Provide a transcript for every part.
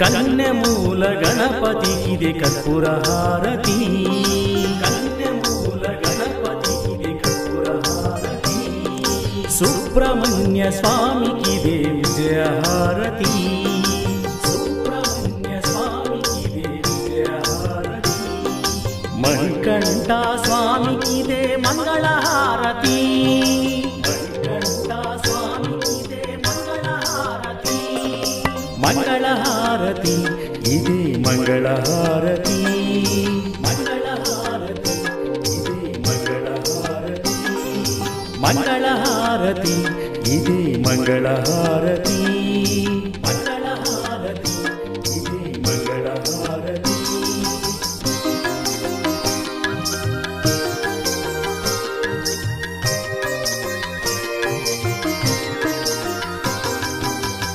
ಕನ್ಯಮೂಲ ಗಣಪತಿಗಿದೆ ಕರ್ಪೂರ ಹಾರತಿ ಕನ್ಯಮೂಲ ಗಣಪತಿಗಿದೆ ಕರ್ಪೂರ ಹಾರತಿ ಸುಬ್ರಹ್ಮಣ್ಯ ಸ್ವಾಮಿಗಿದೆ ವಿಜಯ ಹಾರತಿ ಸುಬ್ರಹ್ಮಣ್ಯ ಸ್ವಾಮಿಗಿದೆ ವಿಜಯ ಹಾರತಿ ಮಣಿಕಂಠ ಸ್ವಾಮಿಗಿದೆ ಮಂಗಳ ಹಾರತಿ ಮಂಗಳಹಾರತಿ ಇದೇ ಮಂಗಳಹಾರತಿ ಮಂಗಳಹಾರತಿ ಇದೇ ಮಂಗಳಹಾರತಿ ಮಂಗಳಹಾರತಿ ಇದೇ ಮಂಗಳಹಾರತಿ ಮಂಗಳಹಾರತಿ ಇದೇ ಮಂಗಳಹಾರತಿ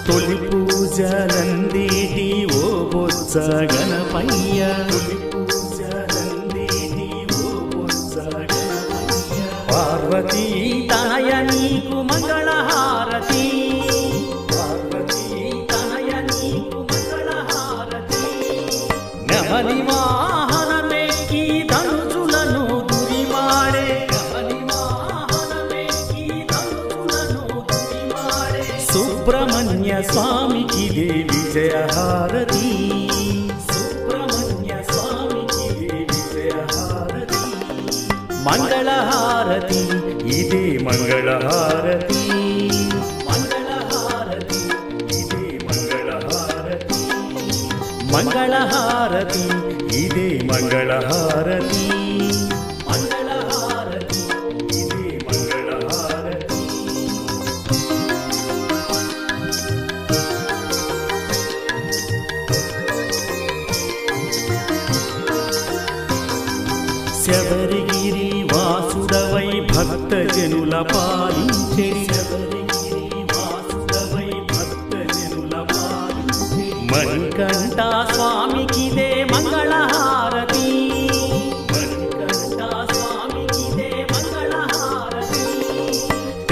తొలి పూజలందేటి ఓ బొత్స గణపయ్య తొలి పూజలందేటి ఓ బొత్స గణపయ్య పార్వతీ తనయ నీకు మంగళహారతి పార్వతీ తనయ నీకు మంగళహారతి నెమలి వాహనమెక్కి ధనుజులను దురిమాడే నెమలి వాహనమెక్కి ధనుజులను దురిమాడే సుబ్రహ్మణ్య స్వామికిదే విజయ హారతి సుబ్రహ్మణ్య స్వామికిదే విజయ హారతి మంగళహారతి ఇదే మంగళహారతి మంగళహారతి ఇదే మంగళహారతి మంగళహారతి ఇదే మంగళహారతి మంగళహారతి ఇదే మంగళహారతి శబరిగిరి వాసుడవై భక్తజనుల పాలించెడి శబరిగిరి వాసుడవై భక్తజనుల పాలించెడి మణికంఠ స్వామికిదే మంగళహారతి మణికంఠ స్వామికిదే మంగళహారతి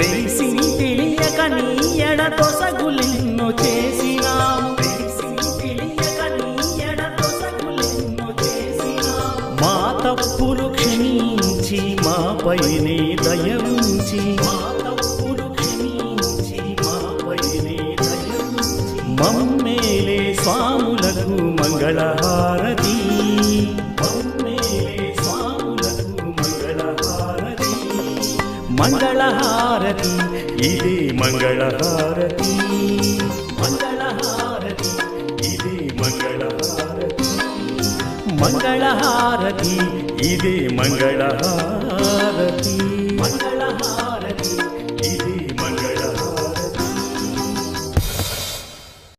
తెలిసి తెలియక నీ ఎడతొసగులెన్నో చేసినాము తెలిసి తెలియక నీ ఎడతొసగులెన్నో చేసినాము మా తప్పులు క్షమించి మాపైనే దయ ఉంచి మా తప్పులు క్షమించి మాపైనే దయ ఉంచి మమ్మేలే స్వాములకు మంగళహారతి మమ్మేలే స్వాములకు మంగళహారతి మంగళహారతి ఇదే మంగళహారతి మంగళహారతి ఇదే మంగళహారతి మంగళహారతి ఇదే మంగళహారతి